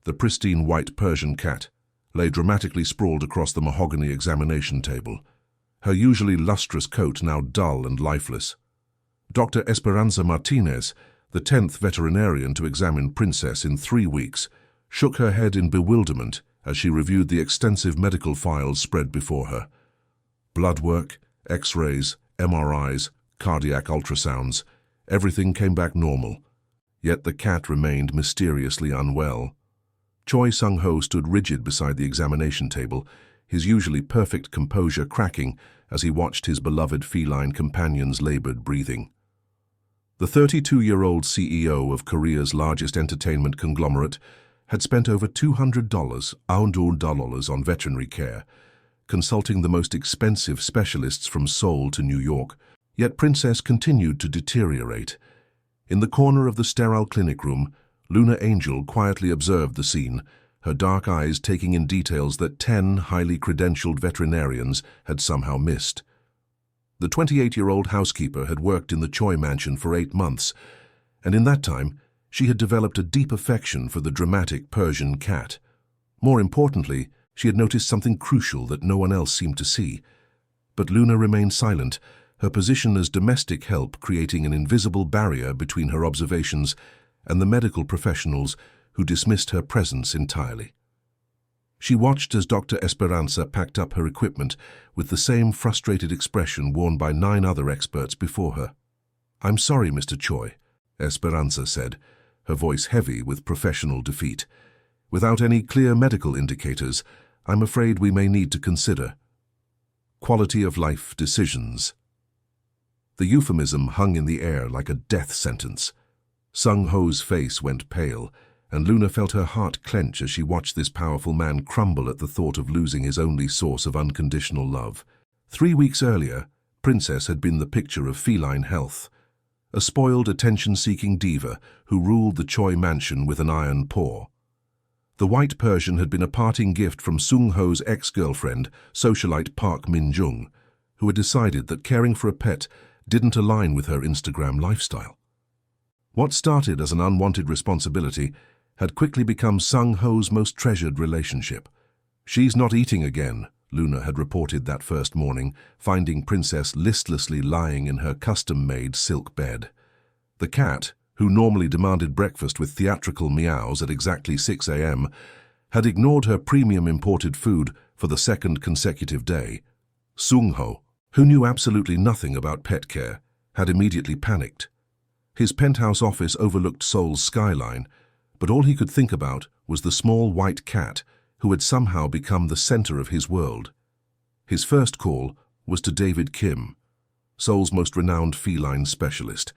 the pristine white Persian cat, lay dramatically sprawled across the mahogany examination table, her usually lustrous coat now dull and lifeless. Dr. Esperanza Martinez, the 10th veterinarian to examine Princess in 3 weeks, shook her head in bewilderment as she reviewed the extensive medical files spread before her. Blood work, X-rays, MRIs, cardiac ultrasounds, everything came back normal. Yet the cat remained mysteriously unwell. Choi Sung-ho stood rigid beside the examination table, his usually perfect composure cracking as he watched his beloved feline companion's labored breathing. The 32-year-old CEO of Korea's largest entertainment conglomerate had spent over $200 on veterinary care, consulting the most expensive specialists from Seoul to New York. Yet Princess continued to deteriorate. In the corner of the sterile clinic room, Luna Angel quietly observed the scene, her dark eyes taking in details that 10 highly credentialed veterinarians had somehow missed. The 28-year-old housekeeper had worked in the Choi mansion for 8 months, and in that time, she had developed a deep affection for the dramatic Persian cat. More importantly, she had noticed something crucial that no one else seemed to see. But Luna remained silent, her position as domestic help creating an invisible barrier between her observations and the medical professionals who dismissed her presence entirely. She watched as Dr. Esperanza packed up her equipment with the same frustrated expression worn by 9 other experts before her. "I'm sorry, Mr. Choi," Esperanza said, her voice heavy with professional defeat. "Without any clear medical indicators, I'm afraid we may need to consider quality-of-life decisions." The euphemism hung in the air like a death sentence. Sung-ho's face went pale, and Luna felt her heart clench as she watched this powerful man crumble at the thought of losing his only source of unconditional love. 3 weeks earlier, Princess had been the picture of feline health, a spoiled, attention-seeking diva who ruled the Choi mansion with an iron paw. The white Persian had been a parting gift from Sung-ho's ex-girlfriend, socialite Park Min-jung, who had decided that caring for a pet didn't align with her Instagram lifestyle. What started as an unwanted responsibility had quickly become Sung-ho's most treasured relationship. "She's not eating again," Luna had reported that first morning, finding Princess listlessly lying in her custom-made silk bed. The cat, who normally demanded breakfast with theatrical meows at exactly 6 a.m., had ignored her premium imported food for the 2nd consecutive day. Sung-ho, who knew absolutely nothing about pet care, had immediately panicked. His penthouse office overlooked Seoul's skyline, but all he could think about was the small white cat who had somehow become the center of his world. His first call was to David Kim, Seoul's most renowned feline specialist.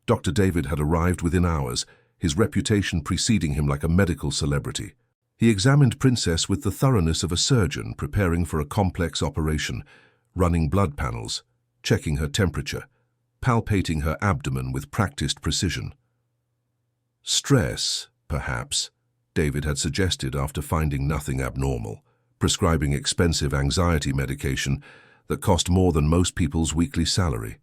Dr. David had arrived within hours, his reputation preceding him like a medical celebrity. He examined Princess with the thoroughness of a surgeon preparing for a complex operation, running blood panels, checking her temperature, palpating her abdomen with practiced precision. "Stress, perhaps," David had suggested after finding nothing abnormal, prescribing expensive anxiety medication that cost more than most people's weekly salary.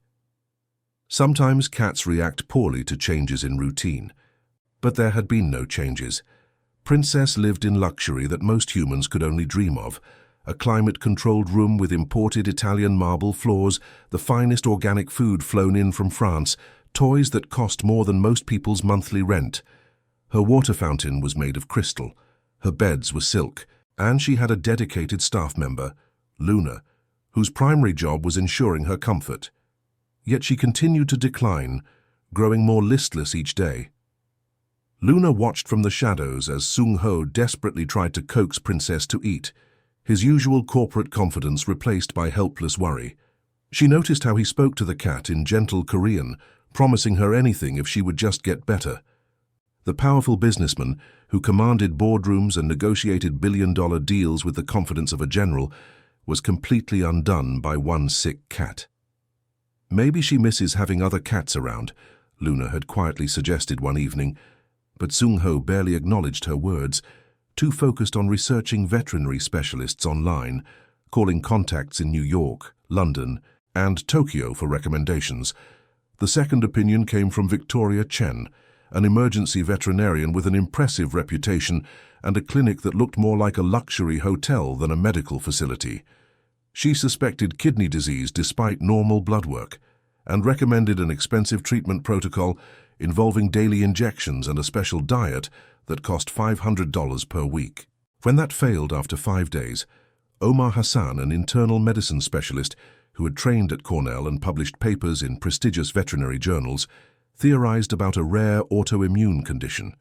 Sometimes cats react poorly to changes in routine, but there had been no changes. Princess lived in luxury that most humans could only dream of, a climate-controlled room with imported Italian marble floors, the finest organic food flown in from France, toys that cost more than most people's monthly rent. Her water fountain was made of crystal, her beds were silk, and she had a dedicated staff member, Luna, whose primary job was ensuring her comfort. Yet she continued to decline, growing more listless each day. Luna watched from the shadows as Sung-ho desperately tried to coax Princess to eat, his usual corporate confidence replaced by helpless worry. She noticed how he spoke to the cat in gentle Korean, promising her anything if she would just get better. The powerful businessman, who commanded boardrooms and negotiated billion-dollar deals with the confidence of a general, was completely undone by one sick cat. "Maybe she misses having other cats around," Luna had quietly suggested one evening, but Sung-ho barely acknowledged her words, too focused on researching veterinary specialists online, calling contacts in New York, London, and Tokyo for recommendations. The second opinion came from Victoria Chen, an emergency veterinarian with an impressive reputation and a clinic that looked more like a luxury hotel than a medical facility. She suspected kidney disease despite normal blood work, and recommended an expensive treatment protocol involving daily injections and a special diet that cost $500 per week. When that failed after 5 days, Omar Hassan, an internal medicine specialist who had trained at Cornell and published papers in prestigious veterinary journals, theorized about a rare autoimmune condition.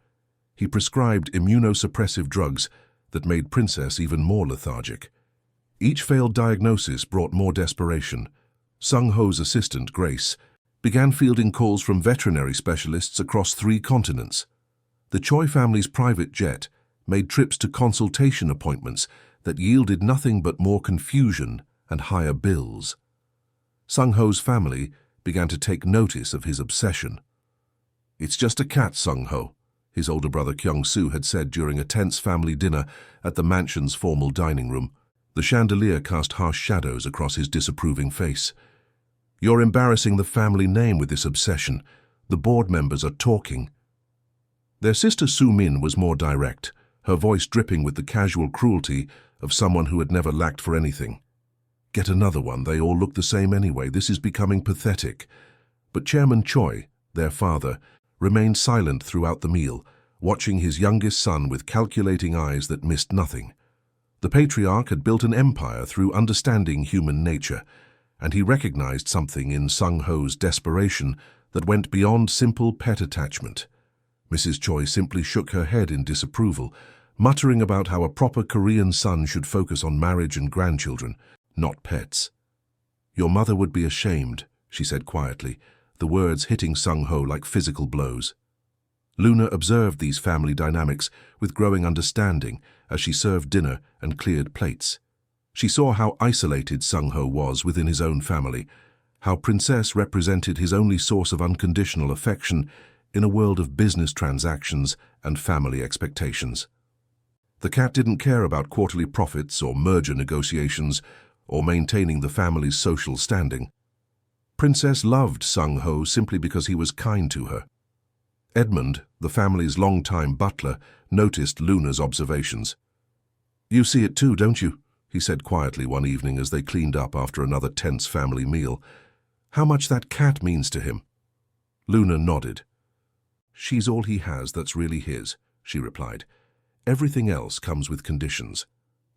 He prescribed immunosuppressive drugs that made Princess even more lethargic. Each failed diagnosis brought more desperation. Sung-ho's assistant, Grace, began fielding calls from veterinary specialists across 3 continents. The Choi family's private jet made trips to consultation appointments that yielded nothing but more confusion and higher bills. Sung-ho's family began to take notice of his obsession. "It's just a cat, Sung-ho," his older brother Kyung-soo had said during a tense family dinner at the mansion's formal dining room. The chandelier cast harsh shadows across his disapproving face. "You're embarrassing the family name with this obsession. The board members are talking." Their sister Soo-min was more direct, her voice dripping with the casual cruelty of someone who had never lacked for anything. "Get another one, they all look the same anyway. This is becoming pathetic." But Chairman Choi, their father, remained silent throughout the meal, watching his youngest son with calculating eyes that missed nothing. The patriarch had built an empire through understanding human nature, and he recognized something in Sung-ho's desperation that went beyond simple pet attachment. Mrs. Choi simply shook her head in disapproval, muttering about how a proper Korean son should focus on marriage and grandchildren, not pets. "Your mother would be ashamed," she said quietly, the words hitting Sung-ho like physical blows. Luna observed these family dynamics with growing understanding as she served dinner and cleared plates. She saw how isolated Sung-ho was within his own family, how Princess represented his only source of unconditional affection in a world of business transactions and family expectations. The cat didn't care about quarterly profits or merger negotiations or maintaining the family's social standing. Princess loved Sung-ho simply because he was kind to her. Edmund, the family's longtime butler, noticed Luna's observations. "You see it too, don't you?" he said quietly one evening as they cleaned up after another tense family meal. "How much that cat means to him." Luna nodded. "She's all he has that's really his," she replied. "Everything else comes with conditions."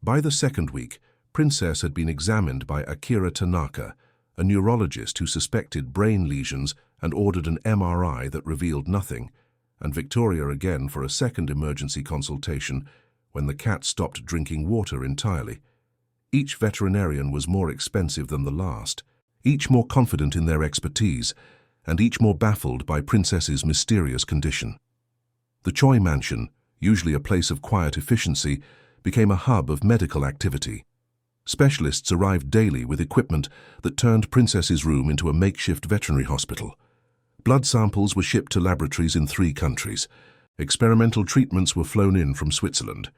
By the 2nd week, Princess had been examined by Akira Tanaka, a neurologist who suspected brain lesions and ordered an MRI that revealed nothing, and Victoria again for a 2nd emergency consultation when the cat stopped drinking water entirely. Each veterinarian was more expensive than the last, each more confident in their expertise, and each more baffled by Princess's mysterious condition. The Choi mansion, usually a place of quiet efficiency, became a hub of medical activity. Specialists arrived daily with equipment that turned Princess's room into a makeshift veterinary hospital. Blood samples were shipped to laboratories in 3 countries. Experimental treatments were flown in from Switzerland.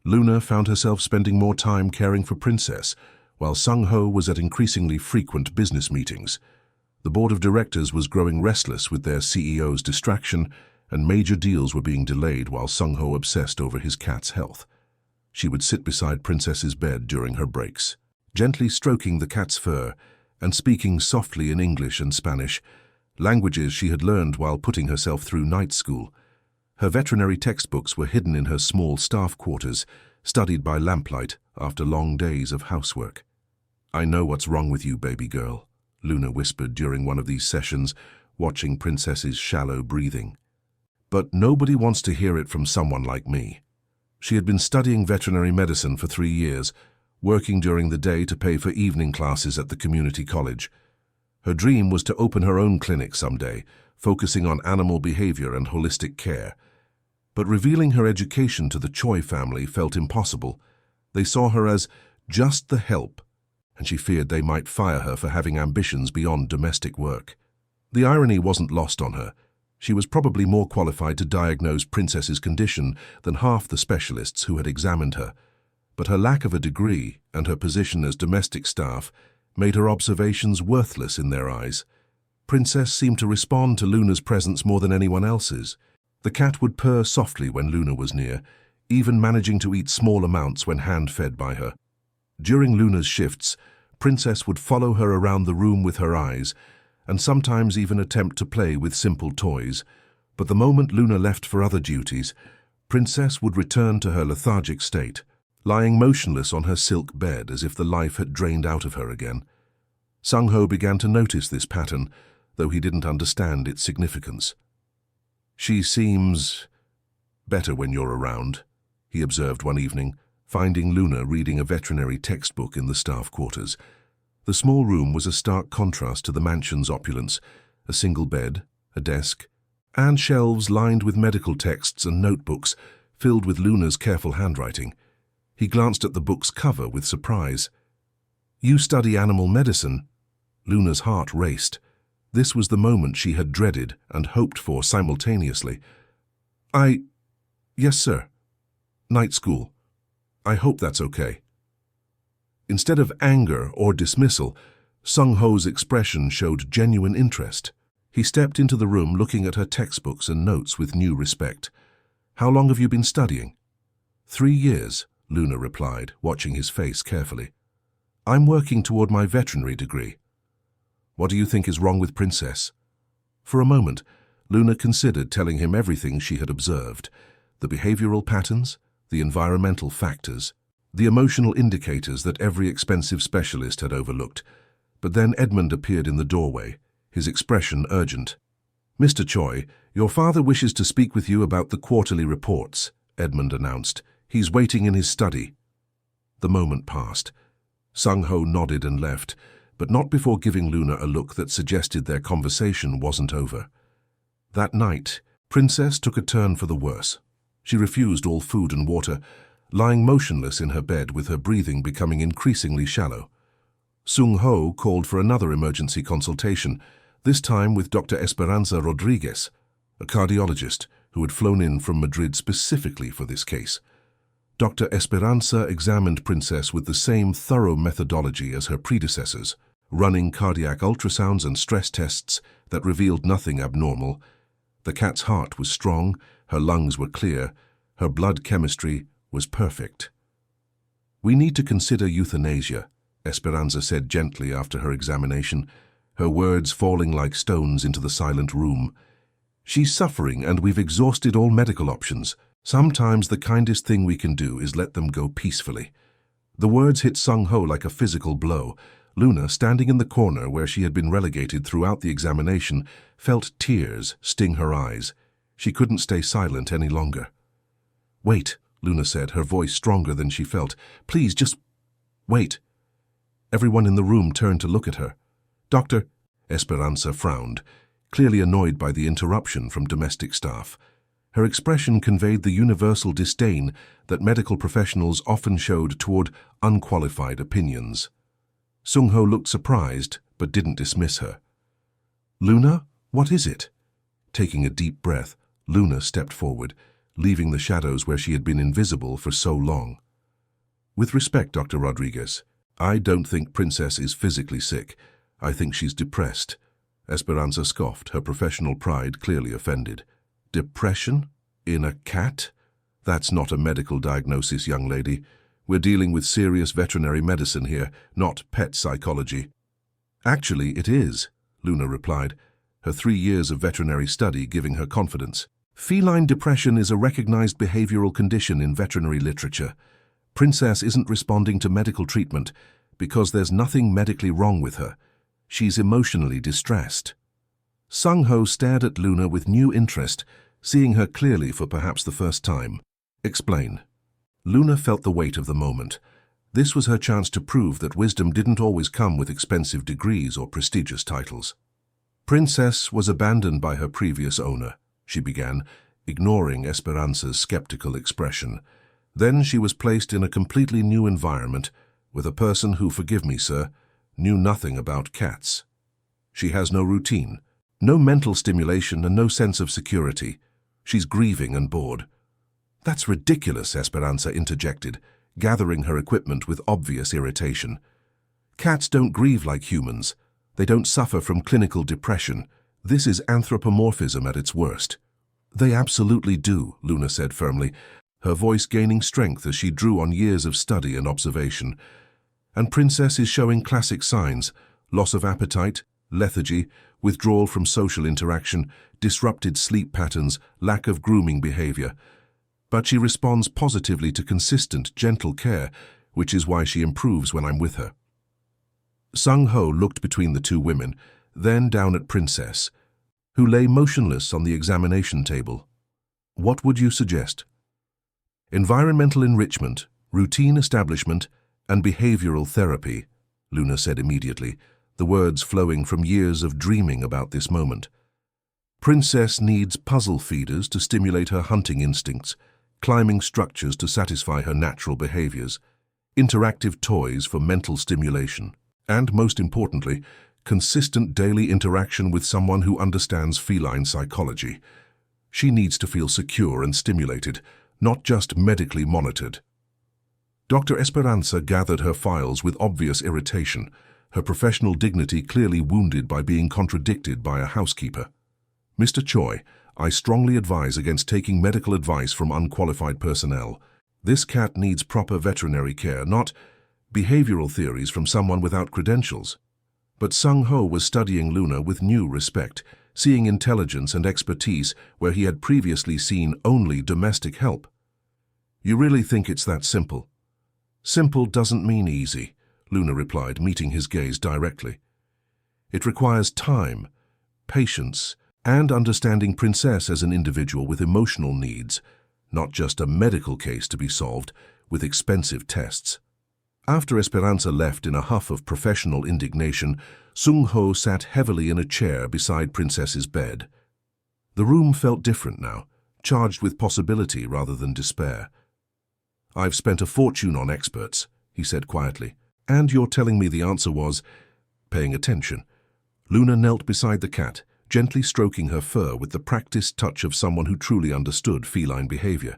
Luna found herself spending more time caring for Princess, while Sung-ho was at increasingly frequent business meetings. The board of directors was growing restless with their CEO's distraction, and major deals were being delayed while Sung-ho obsessed over his cat's health. She would sit beside Princess's bed during her breaks, gently stroking the cat's fur and speaking softly in English and Spanish, languages she had learned while putting herself through night school. Her veterinary textbooks were hidden in her small staff quarters, studied by lamplight after long days of housework. "I know what's wrong with you, baby girl," Luna whispered during one of these sessions, watching Princess's shallow breathing. "But nobody wants to hear it from someone like me." She had been studying veterinary medicine for 3 years, working during the day to pay for evening classes at the community college. Her dream was to open her own clinic someday, focusing on animal behavior and holistic care. But revealing her education to the Choi family felt impossible. They saw her as just the help, and she feared they might fire her for having ambitions beyond domestic work. The irony wasn't lost on her. She was probably more qualified to diagnose Princess's condition than half the specialists who had examined her, but her lack of a degree and her position as domestic staff made her observations worthless in their eyes. Princess seemed to respond to Luna's presence more than anyone else's. The cat would purr softly when Luna was near, even managing to eat small amounts when hand-fed by her. During Luna's shifts, Princess would follow her around the room with her eyes, and sometimes even attempt to play with simple toys. But the moment Luna left for other duties, Princess would return to her lethargic state, lying motionless on her silk bed as if the life had drained out of her again. Sung-ho began to notice this pattern, though he didn't understand its significance. "She seems better when you're around," he observed one evening, finding Luna reading a veterinary textbook in the staff quarters. The small room was a stark contrast to the mansion's opulence: a single bed, a desk, and shelves lined with medical texts and notebooks filled with Luna's careful handwriting. He glanced at the book's cover with surprise. "You study animal medicine?" Luna's heart raced. This was the moment she had dreaded and hoped for simultaneously. Yes, sir. Night school. I hope that's okay." Instead of anger or dismissal, Sung-ho's expression showed genuine interest. He stepped into the room looking at her textbooks and notes with new respect. "How long have you been studying?" 3 years, Luna replied, watching his face carefully. "I'm working toward my veterinary degree." "What do you think is wrong with Princess?" For a moment, Luna considered telling him everything she had observed: the behavioral patterns, the environmental factors, the emotional indicators that every expensive specialist had overlooked. But then Edmund appeared in the doorway, his expression urgent. "Mr. Choi, your father wishes to speak with you about the quarterly reports," Edmund announced. "He's waiting in his study." The moment passed. Sung-ho nodded and left, but not before giving Luna a look that suggested their conversation wasn't over. That night, Princess took a turn for the worse. She refused all food and water, lying motionless in her bed with her breathing becoming increasingly shallow. Sung-ho called for another emergency consultation, this time with Dr. Esperanza Rodriguez, a cardiologist who had flown in from Madrid specifically for this case. Dr. Esperanza examined Princess with the same thorough methodology as her predecessors, running cardiac ultrasounds and stress tests that revealed nothing abnormal. The cat's heart was strong, her lungs were clear, her blood chemistry was perfect. "We need to consider euthanasia," Esperanza said gently after her examination, her words falling like stones into the silent room. "She's suffering and we've exhausted all medical options. Sometimes the kindest thing we can do is let them go peacefully." The words hit Sung-ho like a physical blow. Luna, standing in the corner where she had been relegated throughout the examination, felt tears sting her eyes. She couldn't stay silent any longer. "Wait," Luna said, her voice stronger than she felt. "Please, just wait." Everyone in the room turned to look at her. "Doctor," Esperanza frowned, clearly annoyed by the interruption from domestic staff. Her expression conveyed the universal disdain that medical professionals often showed toward unqualified opinions. Sung-ho looked surprised, but didn't dismiss her. "Luna, what is it?" Taking a deep breath, Luna stepped forward, leaving the shadows where she had been invisible for so long. "With respect, Dr. Rodriguez, I don't think Princess is physically sick. I think she's depressed." Esperanza scoffed, her professional pride clearly offended. "Depression? In a cat? That's not a medical diagnosis, young lady. We're dealing with serious veterinary medicine here, not pet psychology." "Actually, it is," Luna replied, her 3 years of veterinary study giving her confidence. "Feline depression is a recognized behavioral condition in veterinary literature. Princess isn't responding to medical treatment because there's nothing medically wrong with her. She's emotionally distressed." Sung-ho stared at Luna with new interest, seeing her clearly for perhaps the first time. "Explain." Luna felt the weight of the moment. This was her chance to prove that wisdom didn't always come with expensive degrees or prestigious titles. "Princess was abandoned by her previous owner," she began, ignoring Esperanza's skeptical expression. "Then she was placed in a completely new environment with a person who, forgive me, sir, knew nothing about cats. She has no routine, no mental stimulation, and no sense of security. She's grieving and bored." "That's ridiculous," Esperanza interjected, gathering her equipment with obvious irritation. "Cats don't grieve like humans. They don't suffer from clinical depression. This is anthropomorphism at its worst." "They absolutely do," Luna said firmly. her voice gaining strength as she drew on years of study and observation. And Princess is showing classic signs: loss of appetite, lethargy, withdrawal from social interaction, disrupted sleep patterns, lack of grooming behavior. But she responds positively to consistent, gentle care, which is why she improves when I'm with her. Sung-ho looked between the two women, then down at Princess, who lay motionless on the examination table. What would you suggest? Environmental enrichment, routine establishment, and behavioral therapy, Luna said immediately, the words flowing from years of dreaming about this moment. Princess needs puzzle feeders to stimulate her hunting instincts, climbing structures to satisfy her natural behaviors, interactive toys for mental stimulation, and, most importantly, consistent daily interaction with someone who understands feline psychology. She needs to feel secure and stimulated, not just medically monitored. Dr. Esperanza gathered her files with obvious irritation, her professional dignity clearly wounded by being contradicted by a housekeeper. Mr. Choi, I strongly advise against taking medical advice from unqualified personnel. This cat needs proper veterinary care, not behavioral theories from someone without credentials. But Sung-ho was studying Luna with new respect, seeing intelligence and expertise where he had previously seen only domestic help. You really think it's that simple? Simple doesn't mean easy, Luna replied, meeting his gaze directly. It requires time, patience, and understanding Princess as an individual with emotional needs, not just a medical case to be solved with expensive tests. After Esperanza left in a huff of professional indignation, Sung-ho sat heavily in a chair beside Princess's bed. The room felt different now, charged with possibility rather than despair. I've spent a fortune on experts, he said quietly, and you're telling me the answer was paying attention. Luna knelt beside the cat, gently stroking her fur with the practiced touch of someone who truly understood feline behavior.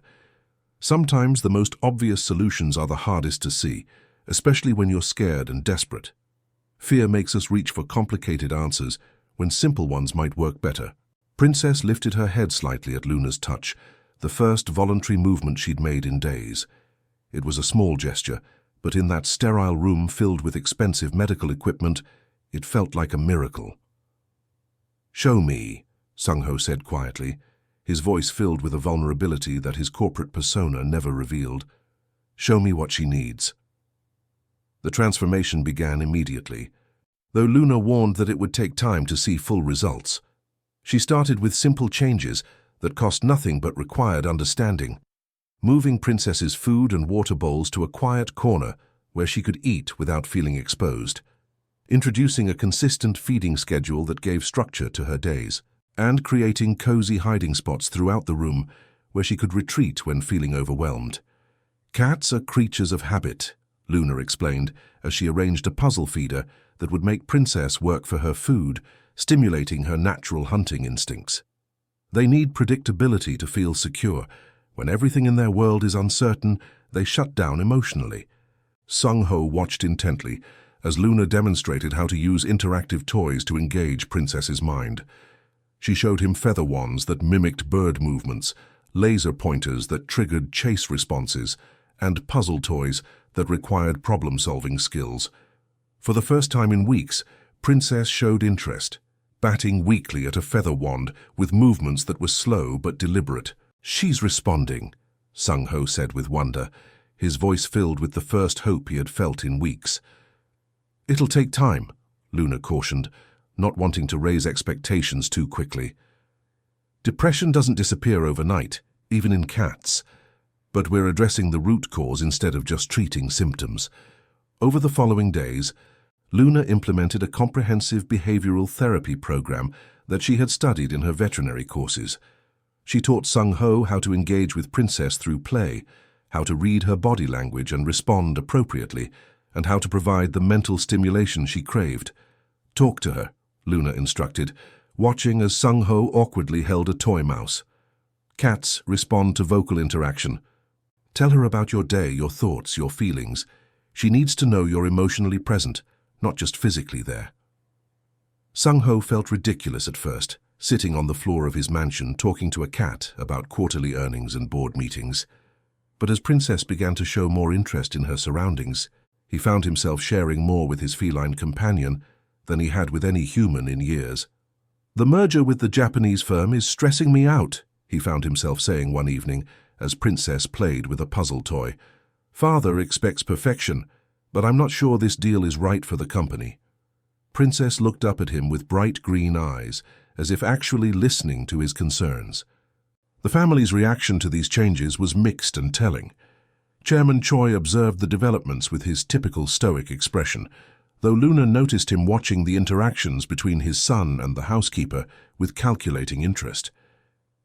Sometimes the most obvious solutions are the hardest to see, especially when you're scared and desperate. Fear makes us reach for complicated answers when simple ones might work better. Princess lifted her head slightly at Luna's touch, the first voluntary movement she'd made in days. It was a small gesture, but in that sterile room filled with expensive medical equipment, it felt like a miracle. Show me, Sung-ho said quietly, his voice filled with a vulnerability that his corporate persona never revealed. Show me what she needs. The transformation began immediately, though Luna warned that it would take time to see full results. She started with simple changes that cost nothing but required understanding, moving Princess's food and water bowls to a quiet corner where she could eat without feeling exposed, introducing a consistent feeding schedule that gave structure to her days, and creating cozy hiding spots throughout the room where she could retreat when feeling overwhelmed. Cats are creatures of habit, Luna explained as she arranged a puzzle feeder that would make Princess work for her food, stimulating her natural hunting instincts. They need predictability to feel secure. When everything in their world is uncertain, they shut down emotionally. Sung-ho watched intently as Luna demonstrated how to use interactive toys to engage Princess's mind. She showed him feather wands that mimicked bird movements, laser pointers that triggered chase responses, and puzzle toys that required problem-solving skills. For the first time in weeks, Princess showed interest, batting weakly at a feather wand with movements that were slow but deliberate. She's responding, Sung-ho said with wonder, his voice filled with the first hope he had felt in weeks. It'll take time, Luna cautioned, not wanting to raise expectations too quickly. Depression doesn't disappear overnight, even in cats, but we're addressing the root cause instead of just treating symptoms. Over the following days, Luna implemented a comprehensive behavioral therapy program that she had studied in her veterinary courses. She taught Sung-ho how to engage with Princess through play, how to read her body language and respond appropriately, and how to provide the mental stimulation she craved. Talk to her, Luna instructed, watching as Sung-ho awkwardly held a toy mouse. Cats respond to vocal interaction. Tell her about your day, your thoughts, your feelings. She needs to know you're emotionally present, not just physically there. Sung-ho felt ridiculous at first, sitting on the floor of his mansion talking to a cat about quarterly earnings and board meetings. But as Princess began to show more interest in her surroundings, he found himself sharing more with his feline companion than he had with any human in years. "The merger with the Japanese firm is stressing me out," he found himself saying one evening as Princess played with a puzzle toy. "Father expects perfection, but I'm not sure this deal is right for the company." Princess looked up at him with bright green eyes, as if actually listening to his concerns. The family's reaction to these changes was mixed and telling. Chairman Choi observed the developments with his typical stoic expression, though Luna noticed him watching the interactions between his son and the housekeeper with calculating interest.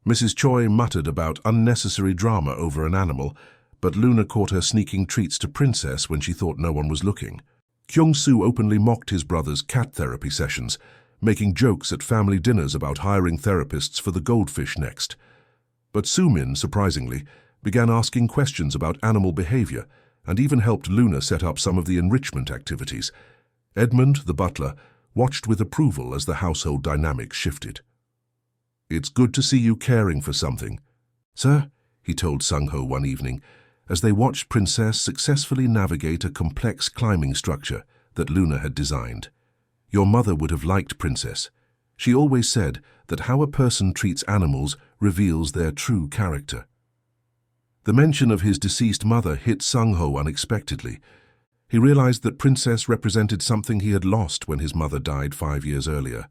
Mrs. Choi muttered about unnecessary drama over an animal, but Luna caught her sneaking treats to Princess when she thought no one was looking. Kyung-soo openly mocked his brother's cat therapy sessions, making jokes at family dinners about hiring therapists for the goldfish next. But Soo-min, surprisingly, began asking questions about animal behavior and even helped Luna set up some of the enrichment activities. Edmund, the butler, watched with approval as the household dynamics shifted. "It's good to see you caring for something, sir," he told Sung-ho one evening, as they watched Princess successfully navigate a complex climbing structure that Luna had designed. "Your mother would have liked Princess. She always said that how a person treats animals reveals their true character." The mention of his deceased mother hit Sung-ho unexpectedly. He realized that Princess represented something he had lost when his mother died 5 years earlier.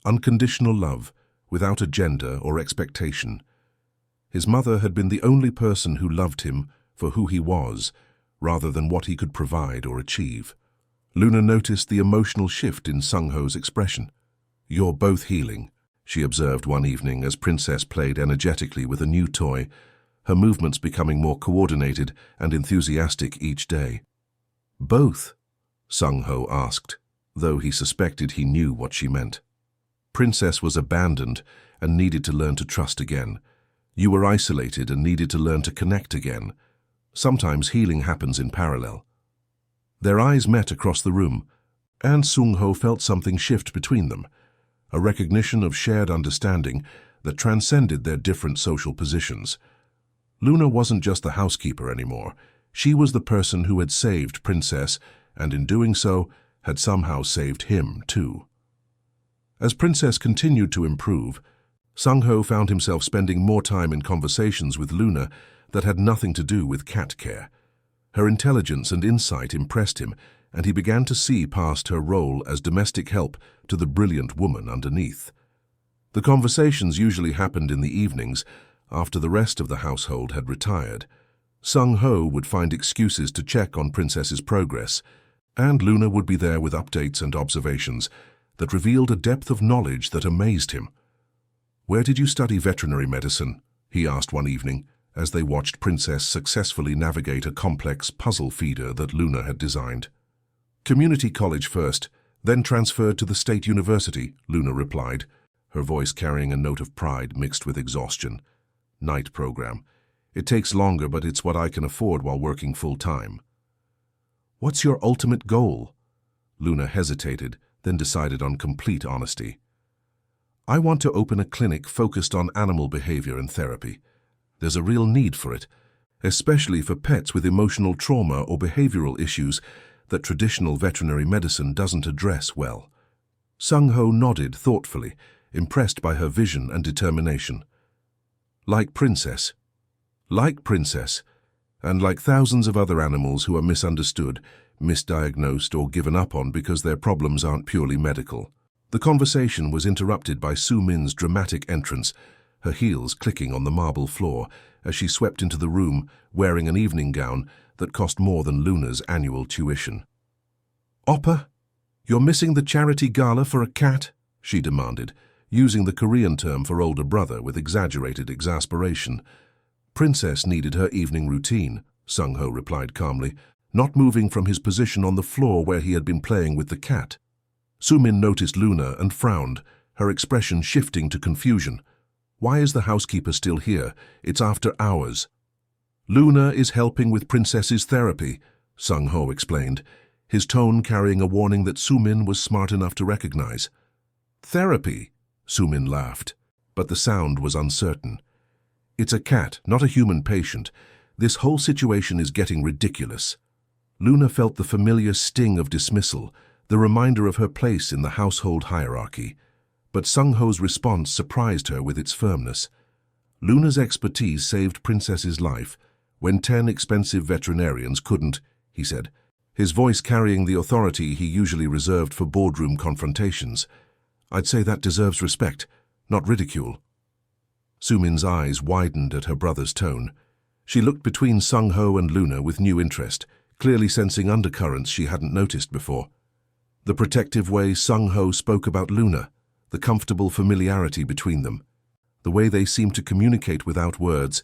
Unconditional love, without agenda or expectation. His mother had been the only person who loved him for who he was, rather than what he could provide or achieve. Luna noticed the emotional shift in Sung-ho's expression. "You're both healing," she observed one evening as Princess played energetically with a new toy, her movements becoming more coordinated and enthusiastic each day. "Both?" Sung-ho asked, though he suspected he knew what she meant. Princess was abandoned and needed to learn to trust again. You were isolated and needed to learn to connect again. Sometimes healing happens in parallel. Their eyes met across the room, and Sung-ho felt something shift between them, a recognition of shared understanding that transcended their different social positions. Luna wasn't just the housekeeper anymore. She was the person who had saved Princess, and in doing so, had somehow saved him too. As Princess continued to improve, Sung-ho found himself spending more time in conversations with Luna that had nothing to do with cat care. Her intelligence and insight impressed him, and he began to see past her role as domestic help to the brilliant woman underneath. The conversations usually happened in the evenings, after the rest of the household had retired. Sung-ho would find excuses to check on Princess's progress, and Luna would be there with updates and observations that revealed a depth of knowledge that amazed him. "Where did you study veterinary medicine?" he asked one evening, as they watched Princess successfully navigate a complex puzzle feeder that Luna had designed. "Community college first, then transferred to the state university," Luna replied, her voice carrying a note of pride mixed with exhaustion. "Night program. It takes longer, but it's what I can afford while working full-time." "What's your ultimate goal?" Luna hesitated, then decided on complete honesty. "I want to open a clinic focused on animal behavior and therapy. There's a real need for it, especially for pets with emotional trauma or behavioral issues that traditional veterinary medicine doesn't address well." Sung-ho nodded thoughtfully, impressed by her vision and determination. "Like Princess. Like Princess, and like thousands of other animals who are misunderstood, misdiagnosed, or given up on because their problems aren't purely medical." The conversation was interrupted by Soo-min's dramatic entrance, her heels clicking on the marble floor as she swept into the room wearing an evening gown that cost more than Luna's annual tuition. "Oppa, you're missing the charity gala for a cat?" she demanded, using the Korean term for older brother with exaggerated exasperation. "Princess needed her evening routine," Sung-ho replied calmly, not moving from his position on the floor where he had been playing with the cat. Soo-min noticed Luna and frowned, her expression shifting to confusion. "Why is the housekeeper still here? It's after hours." "Luna is helping with Princess's therapy," Sung-ho explained, his tone carrying a warning that Soo-min was smart enough to recognize. "Therapy?" Soo-min laughed, but the sound was uncertain. "It's a cat, not a human patient. This whole situation is getting ridiculous. Luna felt the familiar sting of dismissal, the reminder of her place in the household hierarchy. But Sung-ho's response surprised her with its firmness. Luna's expertise saved Princess's life when 10 expensive veterinarians couldn't, he said, his voice carrying the authority he usually reserved for boardroom confrontations. I'd say that deserves respect, not ridicule. Sumin's eyes widened at her brother's tone. She looked between Sung-ho and Luna with new interest, clearly sensing undercurrents she hadn't noticed before. The protective way Sung-ho spoke about Luna, the comfortable familiarity between them, the way they seemed to communicate without words,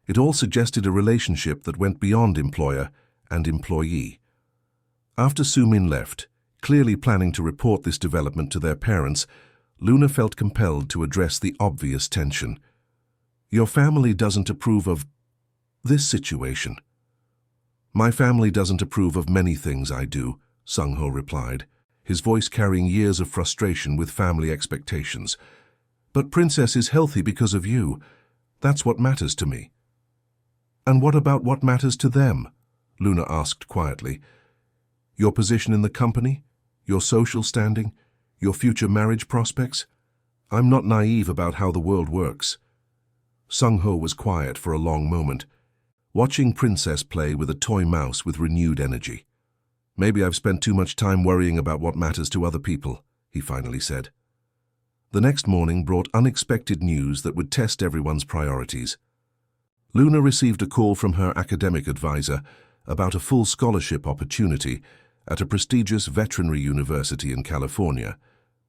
it all suggested a relationship that went beyond employer and employee. After Sumin left, clearly planning to report this development to their parents, Luna felt compelled to address the obvious tension. Your family doesn't approve of this situation. My family doesn't approve of many things I do, Sung-ho replied, his voice carrying years of frustration with family expectations. But Princess is healthy because of you. That's what matters to me. And what about what matters to them? Luna asked quietly. Your position in the company? Your social standing? Your future marriage prospects? I'm not naive about how the world works. Sung-ho was quiet for a long moment, watching Princess play with a toy mouse with renewed energy. Maybe I've spent too much time worrying about what matters to other people, he finally said. The next morning brought unexpected news that would test everyone's priorities. Luna received a call from her academic advisor about a full scholarship opportunity at a prestigious veterinary university in California,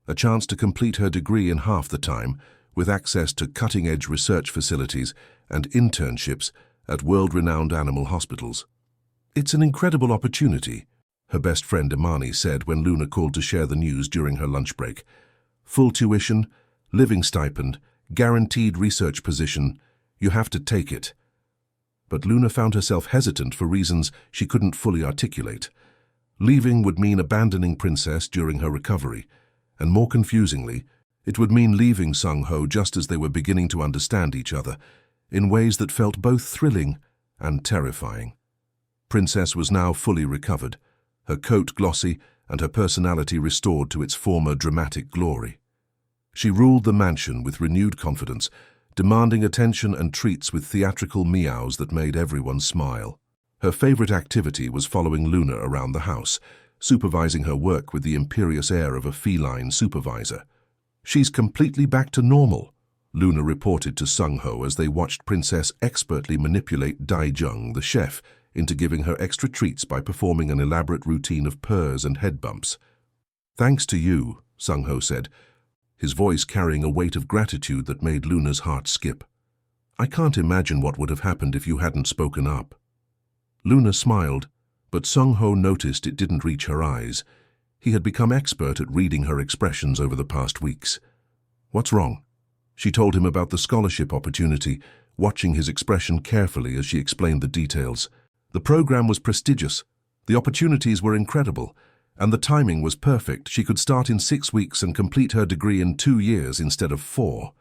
a chance to complete her degree in half the time with access to cutting-edge research facilities and internships at world-renowned animal hospitals. It's an incredible opportunity, her best friend Imani said when Luna called to share the news during her lunch break. Full tuition, living stipend, guaranteed research position, you have to take it. But Luna found herself hesitant for reasons she couldn't fully articulate. Leaving would mean abandoning Princess during her recovery, and more confusingly, it would mean leaving Sung-ho just as they were beginning to understand each other, in ways that felt both thrilling and terrifying. Princess was now fully recovered, her coat glossy and her personality restored to its former dramatic glory. She ruled the mansion with renewed confidence, demanding attention and treats with theatrical meows that made everyone smile. Her favorite activity was following Luna around the house, supervising her work with the imperious air of a feline supervisor. She's completely back to normal, Luna reported to Sung-ho as they watched Princess expertly manipulate Daijung, the chef, into giving her extra treats by performing an elaborate routine of purrs and head bumps. Thanks to you, Sung-ho said, his voice carrying a weight of gratitude that made Luna's heart skip. I can't imagine what would have happened if you hadn't spoken up. Luna smiled, but Sung-ho noticed it didn't reach her eyes. He had become expert at reading her expressions over the past weeks. What's wrong? She told him about the scholarship opportunity, watching his expression carefully as she explained the details. The program was prestigious, the opportunities were incredible, and the timing was perfect. She could start in 6 weeks and complete her degree in 2 years instead of 4.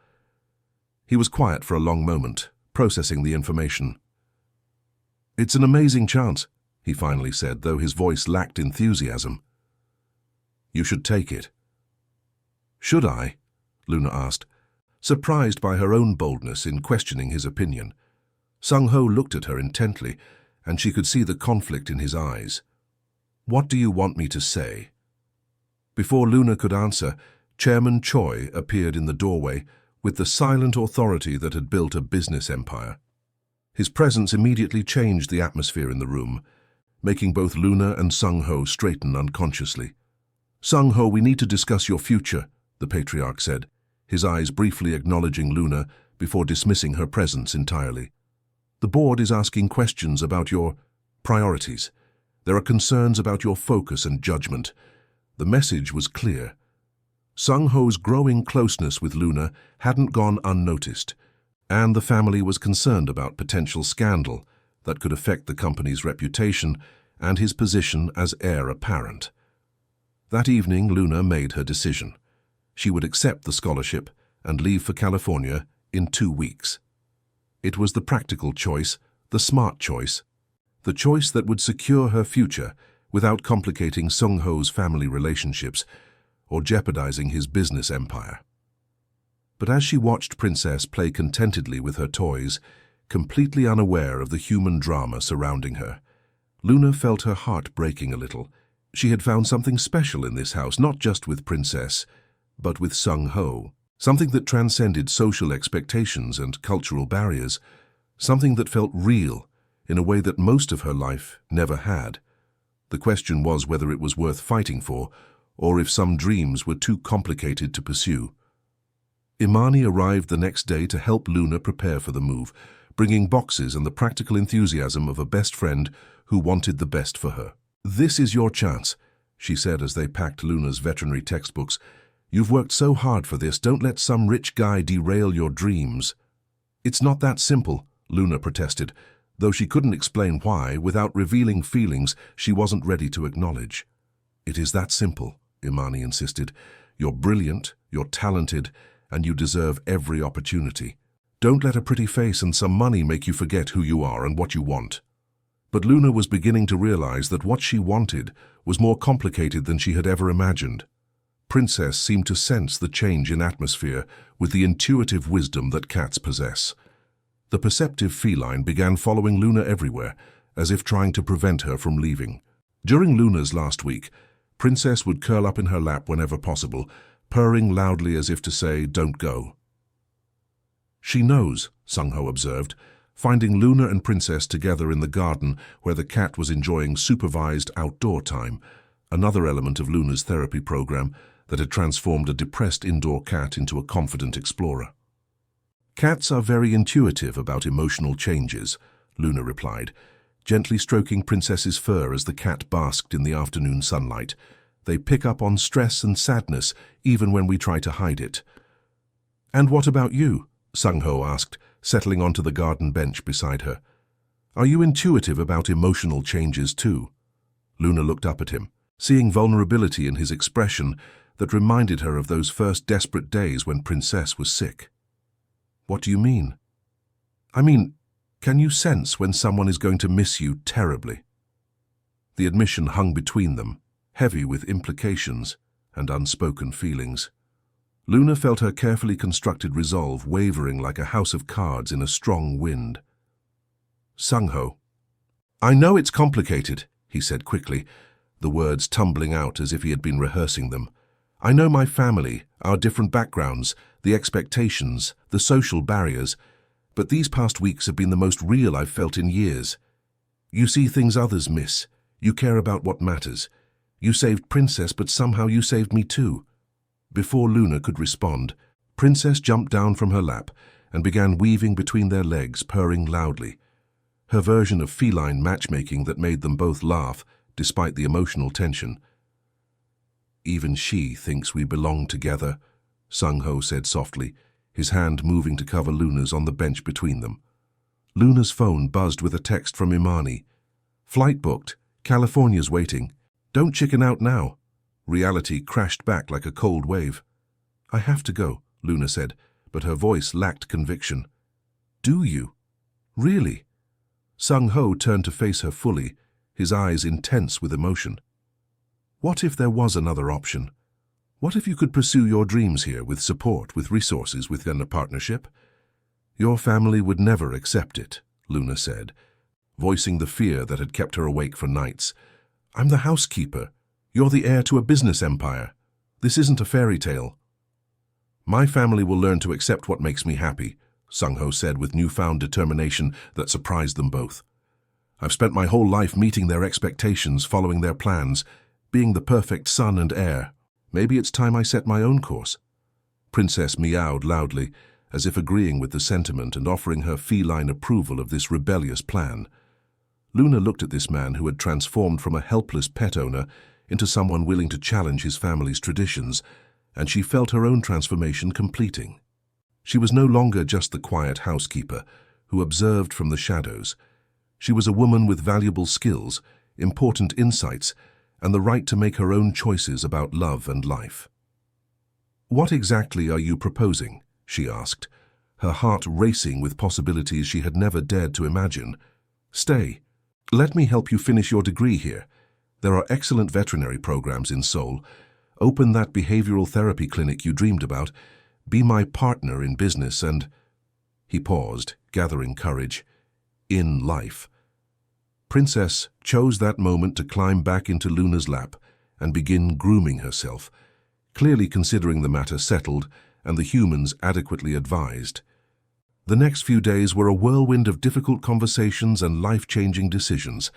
He was quiet for a long moment, processing the information. It's an amazing chance, he finally said, though his voice lacked enthusiasm. You should take it. Should I? Luna asked, surprised by her own boldness in questioning his opinion. Sung-ho looked at her intently, and she could see the conflict in his eyes. What do you want me to say? Before Luna could answer, Chairman Choi appeared in the doorway with the silent authority that had built a business empire. His presence immediately changed the atmosphere in the room, making both Luna and Sung-ho straighten unconsciously. Sung-ho, we need to discuss your future, the patriarch said, his eyes briefly acknowledging Luna before dismissing her presence entirely. The board is asking questions about your priorities. There are concerns about your focus and judgment. The message was clear. Sung-ho's growing closeness with Luna hadn't gone unnoticed, and the family was concerned about potential scandal that could affect the company's reputation and his position as heir apparent. That evening, Luna made her decision. She would accept the scholarship and leave for California in 2 weeks. It was the practical choice, The smart choice. The choice that would secure her future without complicating Sung-ho's family relationships or jeopardizing his business empire. But as she watched Princess play contentedly with her toys, completely unaware of the human drama surrounding her, Luna felt her heart breaking a little. She had found something special in this house, not just with Princess, but with Sung-ho. Something that transcended social expectations and cultural barriers. Something that felt real in a way that most of her life never had. The question was whether it was worth fighting for, or if some dreams were too complicated to pursue. Imani arrived the next day to help Luna prepare for the move, bringing boxes and the practical enthusiasm of a best friend who wanted the best for her. "This is your chance," she said as they packed Luna's veterinary textbooks. "You've worked so hard for this, don't let some rich guy derail your dreams." "It's not that simple," Luna protested, though she couldn't explain why, without revealing feelings she wasn't ready to acknowledge. "It is that simple," Imani insisted. "You're brilliant, you're talented, and you deserve every opportunity. Don't let a pretty face and some money make you forget who you are and what you want." But Luna was beginning to realize that what she wanted was more complicated than she had ever imagined. Princess seemed to sense the change in atmosphere with the intuitive wisdom that cats possess. The perceptive feline began following Luna everywhere, as if trying to prevent her from leaving. During Luna's last week, Princess would curl up in her lap whenever possible, purring loudly as if to say, "Don't go." "She knows," Sung-ho observed, finding Luna and Princess together in the garden where the cat was enjoying supervised outdoor time, another element of Luna's therapy program that had transformed a depressed indoor cat into a confident explorer. "Cats are very intuitive about emotional changes," Luna replied, gently stroking Princess's fur as the cat basked in the afternoon sunlight. "They pick up on stress and sadness even when we try to hide it." "And what about you?" Sung-ho asked, settling onto the garden bench beside her. "Are you intuitive about emotional changes too?" Luna looked up at him, seeing vulnerability in his expression that reminded her of those first desperate days when Princess was sick. "What do you mean?" "I mean, can you sense when someone is going to miss you terribly?" The admission hung between them, heavy with implications and unspoken feelings. Luna felt her carefully constructed resolve wavering like a house of cards in a strong wind. "Sung-ho." "I know it's complicated," he said quickly, the words tumbling out as if he had been rehearsing them. "I know my family, our different backgrounds, the expectations, the social barriers, but these past weeks have been the most real I've felt in years. You see things others miss. You care about what matters. You saved Princess, but somehow you saved me too." Before Luna could respond, Princess jumped down from her lap and began weaving between their legs, purring loudly. Her version of feline matchmaking that made them both laugh, despite the emotional tension. "Even she thinks we belong together," Sung-ho said softly, his hand moving to cover Luna's on the bench between them. Luna's phone buzzed with a text from Imani. "Flight booked. California's waiting. Don't chicken out now." Reality crashed back like a cold wave. "I have to go," Luna said, but her voice lacked conviction. "Do you? Really?" Sung-ho turned to face her fully, his eyes intense with emotion. "What if there was another option? What if you could pursue your dreams here with support, with resources, within a partnership?" "Your family would never accept it," Luna said, voicing the fear that had kept her awake for nights. "I'm the housekeeper. You're the heir to a business empire. This isn't a fairy tale." "My family will learn to accept what makes me happy," Sung-ho said with newfound determination that surprised them both. "I've spent my whole life meeting their expectations, following their plans, being the perfect son and heir. Maybe it's time I set my own course." Princess meowed loudly, as if agreeing with the sentiment and offering her feline approval of this rebellious plan. Luna looked at this man who had transformed from a helpless pet owner into someone willing to challenge his family's traditions, and she felt her own transformation completing. She was no longer just the quiet housekeeper who observed from the shadows. She was a woman with valuable skills, important insights, and the right to make her own choices about love and life. "What exactly are you proposing?" she asked, her heart racing with possibilities she had never dared to imagine. Stay. Let me help you finish your degree here. There are excellent veterinary programs in Seoul. Open that behavioral therapy clinic you dreamed about. Be my partner in business and—" He paused, gathering courage. In life. Princess chose that moment to climb back into Luna's lap and begin grooming herself, clearly considering the matter settled and the humans adequately advised. The next few days were a whirlwind of difficult conversations and life-changing decisions.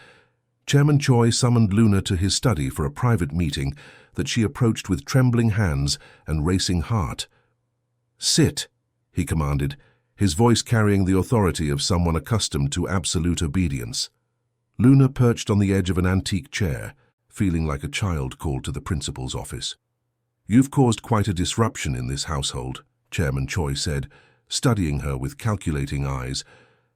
Chairman Choi summoned Luna to his study for a private meeting that she approached with trembling hands and racing heart. "Sit," he commanded, his voice carrying the authority of someone accustomed to absolute obedience. Luna perched on the edge of an antique chair, feeling like a child called to the principal's office. "You've caused quite a disruption in this household," Chairman Choi said, studying her with calculating eyes.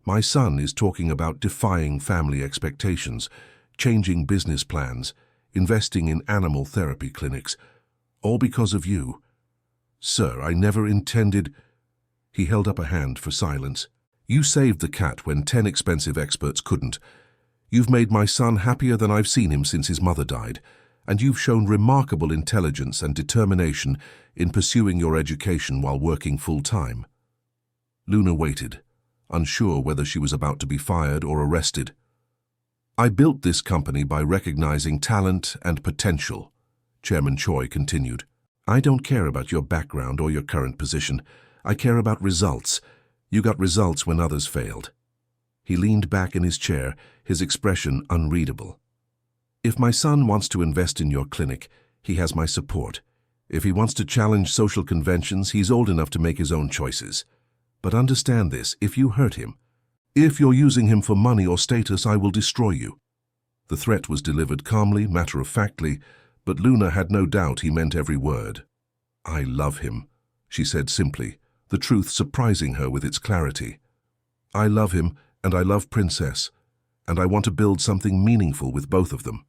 "My son is talking about defying family expectations, changing business plans, investing in animal therapy clinics, all because of you. Sir, I never intended—" He held up a hand for silence. "You saved the cat when 10 expensive experts couldn't. You've made my son happier than I've seen him since his mother died, and you've shown remarkable intelligence and determination in pursuing your education while working full-time." Luna waited, unsure whether she was about to be fired or arrested. "I built this company by recognizing talent and potential," Chairman Choi continued. "I don't care about your background or your current position. I care about results. You got results when others failed." He leaned back in his chair, his expression unreadable. "If my son wants to invest in your clinic, he has my support. If he wants to challenge social conventions, he's old enough to make his own choices. But understand this, if you hurt him, if you're using him for money or status, I will destroy you." The threat was delivered calmly, matter-of-factly, but Luna had no doubt he meant every word. "I love him," she said simply, the truth surprising her with its clarity. "I love him, and I love Princess, and I want to build something meaningful with both of them."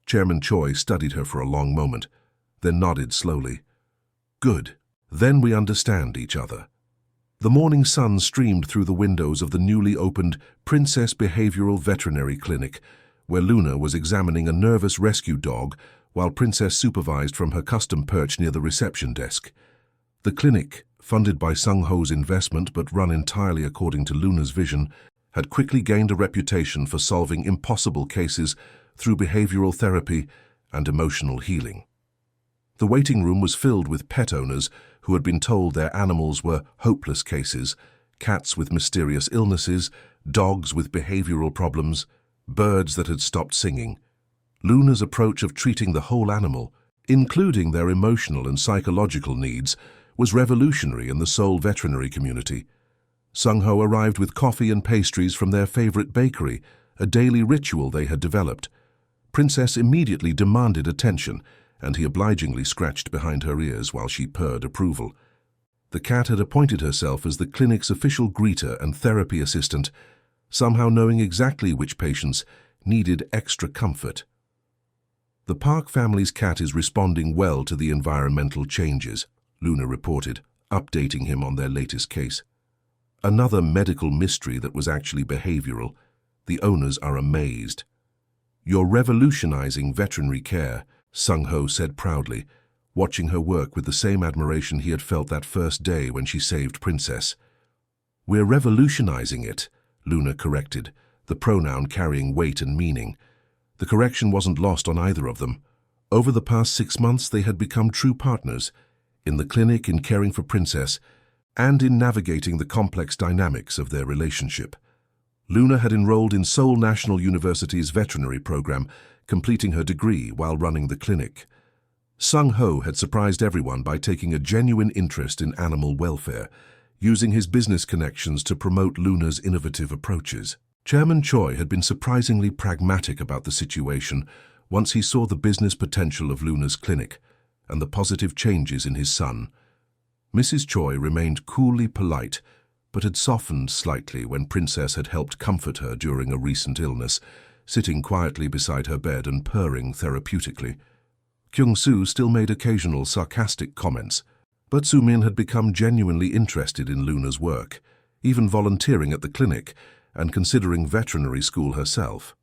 Chairman Choi studied her for a long moment, then nodded slowly. "Good. Then we understand each other." The morning sun streamed through the windows of the newly opened Princess Behavioral Veterinary Clinic, where Luna was examining a nervous rescue dog while Princess supervised from her custom perch near the reception desk. The clinic, funded by Sung-ho's investment but run entirely according to Luna's vision, had quickly gained a reputation for solving impossible cases through behavioral therapy and emotional healing. The waiting room was filled with pet owners who had been told their animals were hopeless cases, cats with mysterious illnesses, dogs with behavioral problems, birds that had stopped singing. Luna's approach of treating the whole animal, including their emotional and psychological needs, was revolutionary in the Seoul veterinary community. Sung-ho arrived with coffee and pastries from their favorite bakery, a daily ritual they had developed. Princess immediately demanded attention, and he obligingly scratched behind her ears while she purred approval. The cat had appointed herself as the clinic's official greeter and therapy assistant, somehow knowing exactly which patients needed extra comfort. "The Park family's cat is responding well to the environmental changes," Luna reported, updating him on their latest case. Another medical mystery that was actually behavioral. The owners are amazed. "You're revolutionizing veterinary care," Sung-ho said proudly, watching her work with the same admiration he had felt that first day when she saved Princess. "We're revolutionizing it," Luna corrected, the pronoun carrying weight and meaning. The correction wasn't lost on either of them. Over the past 6 months, they had become true partners, in the clinic, in caring for Princess, and in navigating the complex dynamics of their relationship. Luna had enrolled in Seoul National University's veterinary program, completing her degree while running the clinic. Sung-ho had surprised everyone by taking a genuine interest in animal welfare, using his business connections to promote Luna's innovative approaches. Chairman Choi had been surprisingly pragmatic about the situation once he saw the business potential of Luna's clinic and the positive changes in his son. Mrs. Choi remained coolly polite, but had softened slightly when Princess had helped comfort her during a recent illness, sitting quietly beside her bed and purring therapeutically. Kyung-soo still made occasional sarcastic comments, but Soo-min had become genuinely interested in Luna's work, even volunteering at the clinic, and considering veterinary school herself.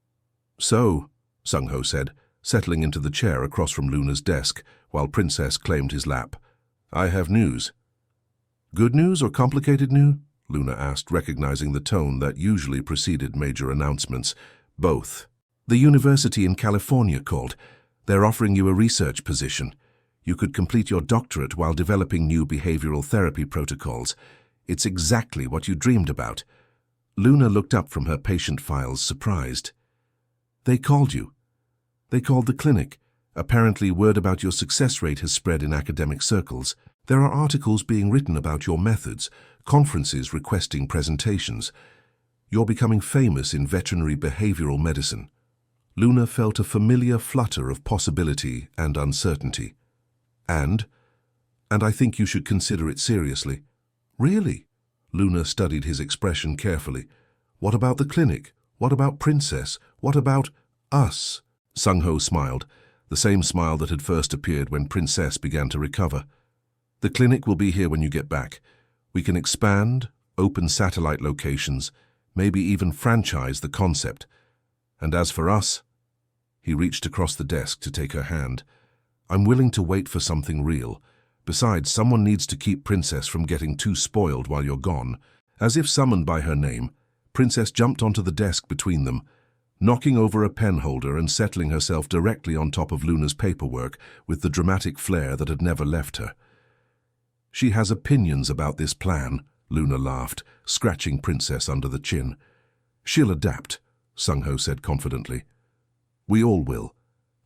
"So," Sung-ho said, settling into the chair across from Luna's desk while Princess claimed his lap, "I have news." "Good news or complicated news?" Luna asked, recognizing the tone that usually preceded major announcements. "Both. The university in California called. They're offering you a research position. You could complete your doctorate while developing new behavioral therapy protocols. It's exactly what you dreamed about." Luna looked up from her patient files, surprised. "They called you?" "They called the clinic. Apparently word about your success rate has spread in academic circles. There are articles being written about your methods, conferences requesting presentations. You're becoming famous in veterinary behavioral medicine." Luna felt a familiar flutter of possibility and uncertainty. And I think you should consider it seriously." "Really?" Luna studied his expression carefully. "What about the clinic? What about Princess? What about us?" Sung-ho smiled, the same smile that had first appeared when Princess began to recover. "The clinic will be here when you get back. We can expand, open satellite locations, maybe even franchise the concept. And as for us," he reached across the desk to take her hand, "I'm willing to wait for something real. Besides, someone needs to keep Princess from getting too spoiled while you're gone." As if summoned by her name, Princess jumped onto the desk between them, knocking over a pen holder and settling herself directly on top of Luna's paperwork with the dramatic flair that had never left her. "She has opinions about this plan," Luna laughed, scratching Princess under the chin. "She'll adapt," Sung-ho said confidently. "We all will.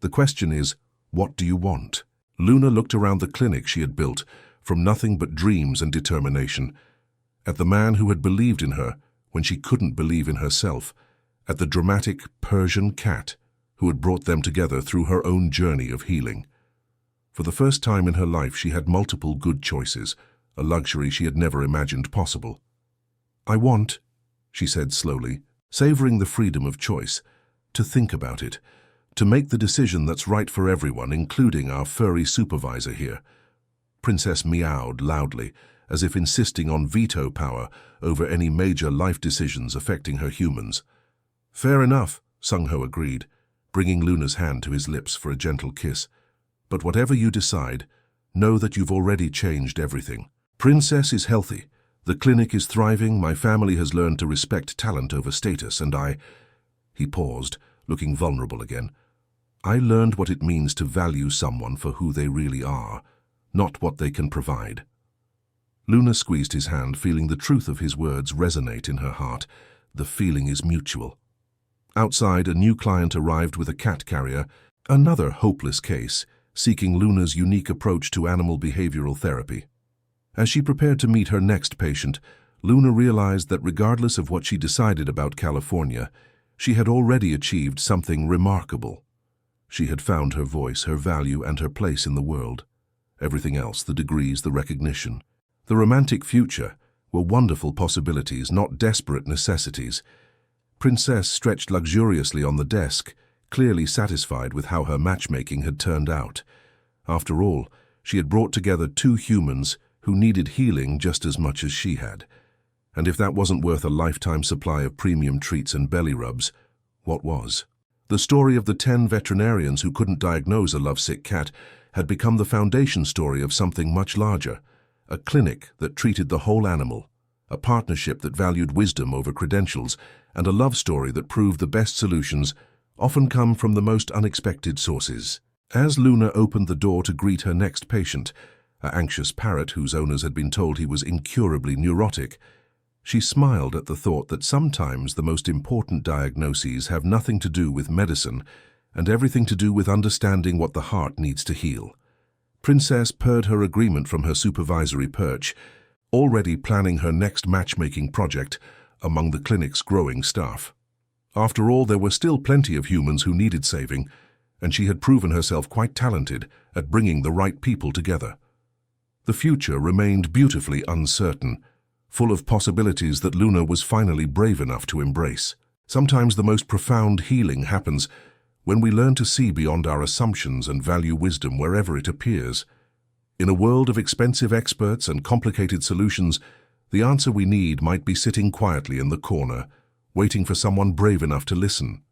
The question is, what do you want?" Luna looked around the clinic she had built, from nothing but dreams and determination, at the man who had believed in her when she couldn't believe in herself, at the dramatic Persian cat who had brought them together through her own journey of healing. For the first time in her life, she had multiple good choices, a luxury she had never imagined possible. "I want," she said slowly, savoring the freedom of choice, "to think about it, to make the decision that's right for everyone, including our furry supervisor here." Princess meowed loudly, as if insisting on veto power over any major life decisions affecting her humans. "Fair enough," Sung-ho agreed, bringing Luna's hand to his lips for a gentle kiss. "But whatever you decide, know that you've already changed everything. Princess is healthy, the clinic is thriving, my family has learned to respect talent over status, and I—" He paused, looking vulnerable again. "I learned what it means to value someone for who they really are, not what they can provide." Luna squeezed his hand, feeling the truth of his words resonate in her heart. The feeling is mutual. Outside, a new client arrived with a cat carrier, another hopeless case, seeking Luna's unique approach to animal behavioral therapy. As she prepared to meet her next patient, Luna realized that regardless of what she decided about California, she had already achieved something remarkable. She had found her voice, her value, and her place in the world. Everything else, the degrees, the recognition, the romantic future, were wonderful possibilities, not desperate necessities. Princess stretched luxuriously on the desk, clearly satisfied with how her matchmaking had turned out. After all, she had brought together two humans who needed healing just as much as she had. And if that wasn't worth a lifetime supply of premium treats and belly rubs, what was? The story of the 10 veterinarians who couldn't diagnose a lovesick cat had become the foundation story of something much larger, a clinic that treated the whole animal, a partnership that valued wisdom over credentials, and a love story that proved the best solutions often come from the most unexpected sources. As Luna opened the door to greet her next patient, an anxious parrot whose owners had been told he was incurably neurotic, she smiled at the thought that sometimes the most important diagnoses have nothing to do with medicine and everything to do with understanding what the heart needs to heal. Princess purred her agreement from her supervisory perch, already planning her next matchmaking project among the clinic's growing staff. After all, there were still plenty of humans who needed saving, and she had proven herself quite talented at bringing the right people together. The future remained beautifully uncertain, full of possibilities that Luna was finally brave enough to embrace. Sometimes the most profound healing happens when we learn to see beyond our assumptions and value wisdom wherever it appears. In a world of expensive experts and complicated solutions, the answer we need might be sitting quietly in the corner, waiting for someone brave enough to listen.